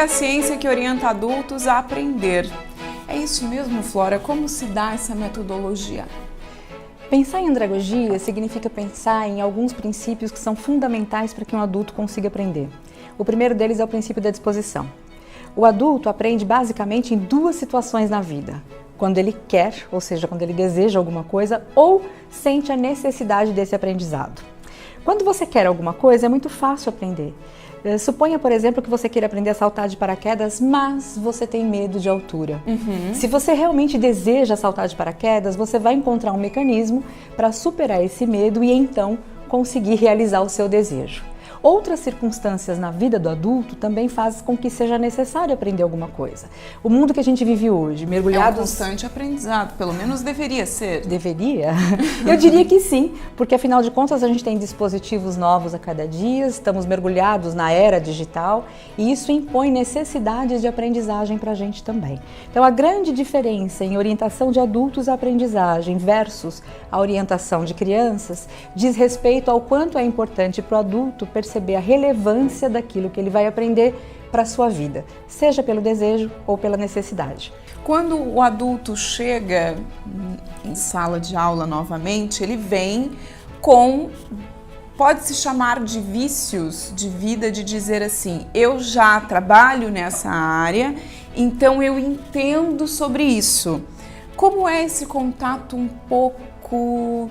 é a ciência que orienta adultos a aprender. É isso mesmo, Flora? Como se dá essa metodologia? Pensar em andragogia significa pensar em alguns princípios que são fundamentais para que um adulto consiga aprender. O primeiro deles é o princípio da disposição. O adulto aprende basicamente em duas situações na vida. Quando ele quer, ou seja, quando ele deseja alguma coisa, ou sente a necessidade desse aprendizado. Quando você quer alguma coisa, é muito fácil aprender. Suponha, por exemplo, que você queira aprender a saltar de paraquedas, mas você tem medo de altura. Se você realmente deseja saltar de paraquedas, você vai encontrar um mecanismo para superar esse medo e então conseguir realizar o seu desejo. Outras circunstâncias na vida do adulto também fazem com que seja necessário aprender alguma coisa. O mundo que a gente vive hoje, mergulhado... É um constante aprendizado, pelo menos deveria ser. Deveria? Eu diria que sim, porque afinal de contas a gente tem dispositivos novos a cada dia, estamos mergulhados na era digital e isso impõe necessidades de aprendizagem para a gente também. Então a grande diferença em orientação de adultos à aprendizagem versus a orientação de crianças diz respeito ao quanto é importante para o adulto perceber a relevância daquilo que ele vai aprender para a sua vida, seja pelo desejo ou pela necessidade. Quando o adulto chega em sala de aula novamente, ele vem com, pode-se chamar de vícios de vida, de dizer assim, eu já trabalho nessa área, então eu entendo sobre isso. Como é esse contato um pouco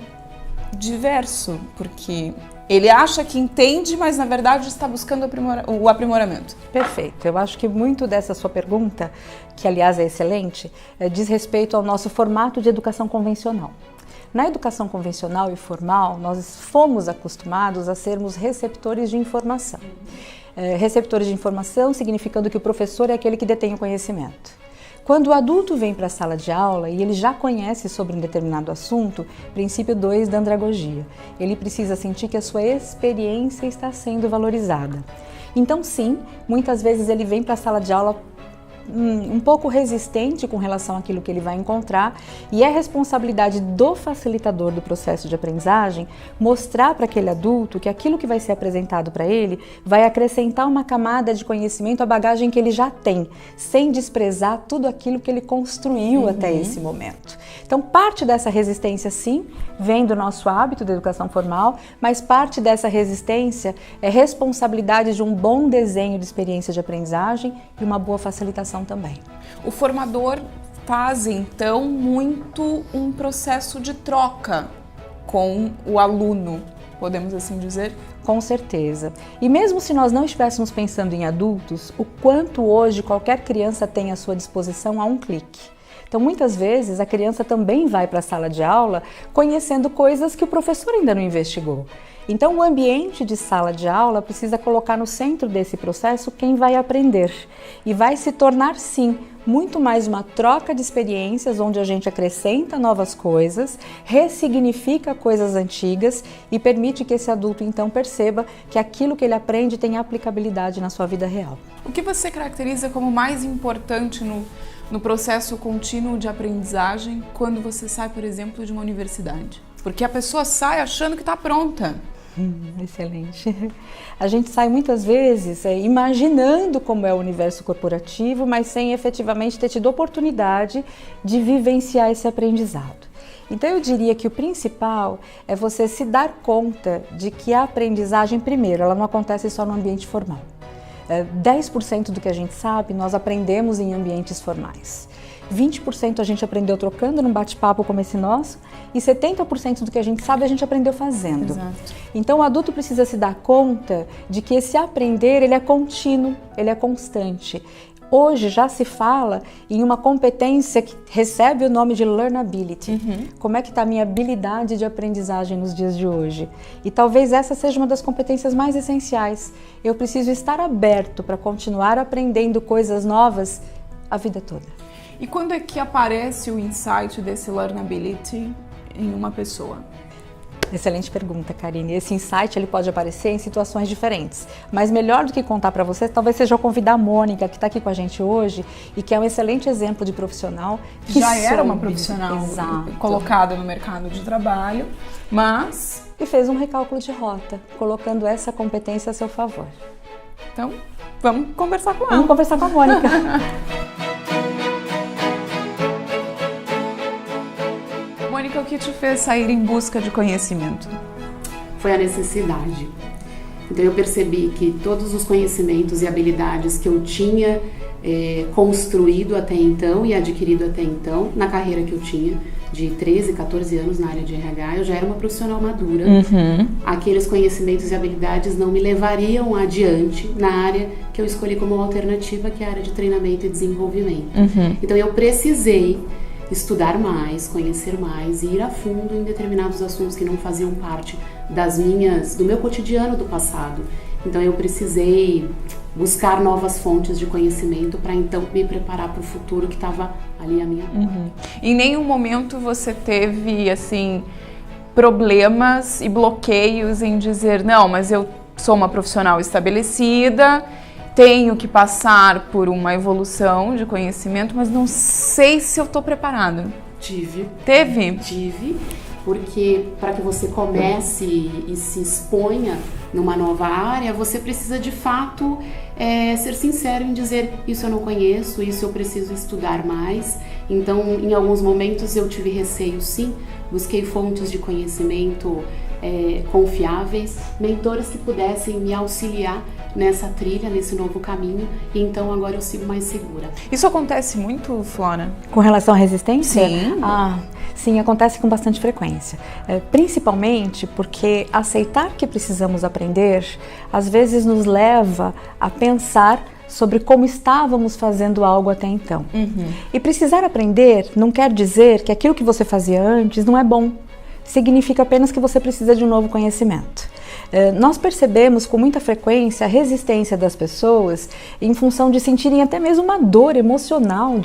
diverso? Porque ele acha que entende, mas na verdade está buscando o aprimoramento. Perfeito. Eu acho que muito dessa sua pergunta, que aliás é excelente, diz respeito ao nosso formato de educação convencional. Na educação convencional e formal, nós fomos acostumados a sermos receptores de informação. Receptores de informação significando que o professor é aquele que detém o conhecimento. Quando o adulto vem para a sala de aula e ele já conhece sobre um determinado assunto, princípio 2 da andragogia, ele precisa sentir que a sua experiência está sendo valorizada. Então sim, muitas vezes ele vem para a sala de aula um pouco resistente com relação àquilo que ele vai encontrar e é responsabilidade do facilitador do processo de aprendizagem mostrar para aquele adulto que aquilo que vai ser apresentado para ele vai acrescentar uma camada de conhecimento à bagagem que ele já tem, sem desprezar tudo aquilo que ele construiu até esse momento. Então parte dessa resistência sim, vem do nosso hábito da educação formal, mas parte dessa resistência é responsabilidade de um bom desenho de experiência de aprendizagem e uma boa facilitação também. O formador faz então muito um processo de troca com o aluno, podemos assim dizer? Com certeza. E mesmo se nós não estivéssemos pensando em adultos, o quanto hoje qualquer criança tem à sua disposição a um clique. Então, muitas vezes, a criança também vai para a sala de aula conhecendo coisas que o professor ainda não investigou. Então, o ambiente de sala de aula precisa colocar no centro desse processo quem vai aprender. E vai se tornar, sim, muito mais uma troca de experiências onde a gente acrescenta novas coisas, ressignifica coisas antigas e permite que esse adulto, então, perceba que aquilo que ele aprende tem aplicabilidade na sua vida real. O que você caracteriza como mais importante no processo contínuo de aprendizagem quando você sai, por exemplo, de uma universidade? Porque a pessoa sai achando que está pronta. Excelente. A gente sai muitas vezes imaginando como é o universo corporativo, mas sem efetivamente ter tido oportunidade de vivenciar esse aprendizado. Então eu diria que o principal é você se dar conta de que a aprendizagem, primeiro, ela não acontece só no ambiente formal. 10% do que a gente sabe, nós aprendemos em ambientes formais. 20% a gente aprendeu trocando num bate-papo como esse nosso e 70% do que a gente sabe a gente aprendeu fazendo. Exato. Então o adulto precisa se dar conta de que esse aprender ele é contínuo, ele é constante. Hoje já se fala em uma competência que recebe o nome de learnability. Como é que está a minha habilidade de aprendizagem nos dias de hoje? E talvez essa seja uma das competências mais essenciais. Eu preciso estar aberto para continuar aprendendo coisas novas a vida toda. E quando é que aparece o insight desse learnability em uma pessoa? Excelente pergunta, Karine. Esse insight ele pode aparecer em situações diferentes, mas melhor do que contar para você, talvez seja eu convidar a Mônica, que está aqui com a gente hoje e que é um excelente exemplo de profissional. Que já era uma profissional colocada no mercado de trabalho, mas... E fez um recálculo de rota, colocando essa competência a seu favor. Então, Vamos conversar com ela. Vamos conversar com a Mônica. Mônica, o que te fez sair em busca de conhecimento? Foi a necessidade. Então eu percebi que todos os conhecimentos e habilidades que eu tinha construído até então e adquirido até então, na carreira que eu tinha, de 13, 14 anos na área de RH, eu já era uma profissional madura. Aqueles conhecimentos e habilidades não me levariam adiante na área que eu escolhi como alternativa, que é a área de treinamento e desenvolvimento. Então eu precisei estudar mais, conhecer mais e ir a fundo em determinados assuntos que não faziam parte do meu cotidiano do passado. Então eu precisei buscar novas fontes de conhecimento para então me preparar para o futuro que estava ali à minha porta. Em nenhum momento você teve, assim, problemas e bloqueios em dizer, não, mas eu sou uma profissional estabelecida, tenho que passar por uma evolução de conhecimento, mas não sei se eu estou preparada. Tive. Teve? Tive, porque para que você comece e se exponha numa nova área, você precisa de fato ser sincero em dizer, isso eu não conheço, isso eu preciso estudar mais. Então, em alguns momentos eu tive receio, sim, busquei fontes de conhecimento confiáveis, mentores que pudessem me auxiliar nessa trilha, nesse novo caminho, e então agora eu sigo mais segura. Isso acontece muito, Flora? Com relação à resistência? Sim. Sim, acontece com bastante frequência. Principalmente porque aceitar que precisamos aprender, às vezes nos leva a pensar sobre como estávamos fazendo algo até então. E precisar aprender não quer dizer que aquilo que você fazia antes não é bom. Significa apenas que você precisa de um novo conhecimento. Nós percebemos com muita frequência a resistência das pessoas em função de sentirem até mesmo uma dor emocional,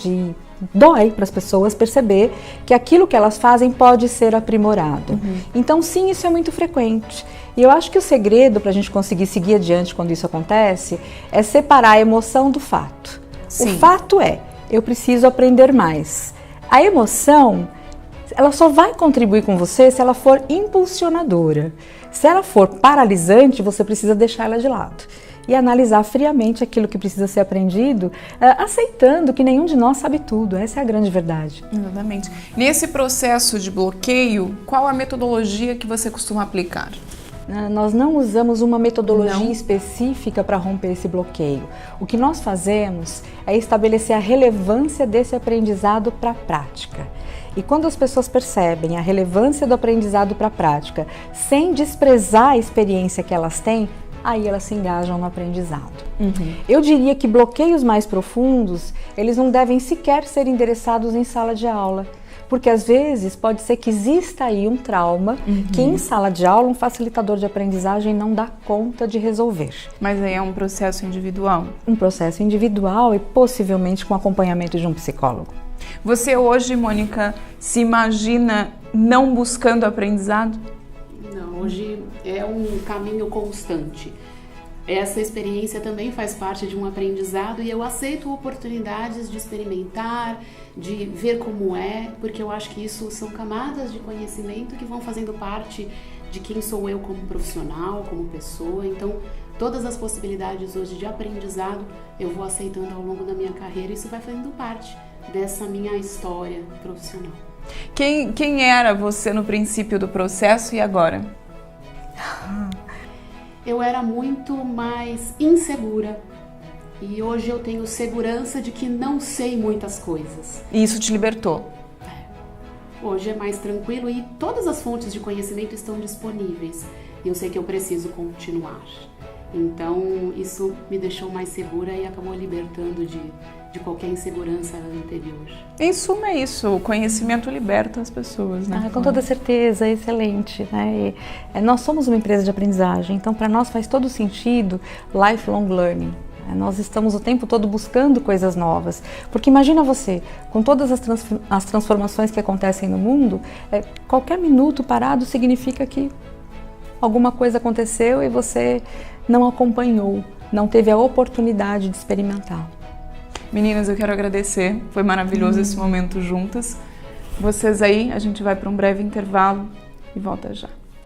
dói para as pessoas perceber que aquilo que elas fazem pode ser aprimorado. Então sim, isso é muito frequente. E eu acho que o segredo para a gente conseguir seguir adiante quando isso acontece é separar a emoção do fato. Sim. O fato é, eu preciso aprender mais. A emoção, ela só vai contribuir com você se ela for impulsionadora. Se ela for paralisante, você precisa deixar ela de lado e analisar friamente aquilo que precisa ser aprendido, aceitando que nenhum de nós sabe tudo. Essa é a grande verdade. Exatamente. Nesse processo de bloqueio, qual a metodologia que você costuma aplicar? Nós não usamos uma metodologia específica para romper esse bloqueio. O que nós fazemos é estabelecer a relevância desse aprendizado para a prática. E quando as pessoas percebem a relevância do aprendizado para a prática, sem desprezar a experiência que elas têm, aí elas se engajam no aprendizado. Eu diria que bloqueios mais profundos, eles não devem sequer ser endereçados em sala de aula. Porque às vezes pode ser que exista aí um trauma que em sala de aula um facilitador de aprendizagem não dá conta de resolver. Mas aí é um processo individual? Um processo individual e possivelmente com acompanhamento de um psicólogo. Você hoje, Mônica, se imagina não buscando aprendizado? Não, hoje é um caminho constante. Essa experiência também faz parte de um aprendizado e eu aceito oportunidades de experimentar, de ver como é, porque eu acho que isso são camadas de conhecimento que vão fazendo parte de quem sou eu como profissional, como pessoa. Então, todas as possibilidades hoje de aprendizado eu vou aceitando ao longo da minha carreira e isso vai fazendo parte dessa minha história profissional. Quem era você no princípio do processo e agora? Eu era muito mais insegura e hoje eu tenho segurança de que não sei muitas coisas. E isso te libertou? Hoje é mais tranquilo e todas as fontes de conhecimento estão disponíveis e eu sei que eu preciso continuar. Então isso me deixou mais segura e acabou libertando de qualquer insegurança anterior. Em suma é isso, o conhecimento liberta as pessoas, né? Com toda certeza, excelente, né? Nós somos uma empresa de aprendizagem, então para nós faz todo sentido lifelong learning. Nós estamos o tempo todo buscando coisas novas, porque imagina você, com todas as transformações que acontecem no mundo, qualquer minuto parado significa que alguma coisa aconteceu e você não acompanhou, não teve a oportunidade de experimentar. Meninas, eu quero agradecer, foi maravilhoso esse momento juntas. Vocês aí, a gente vai para um breve intervalo e volta já.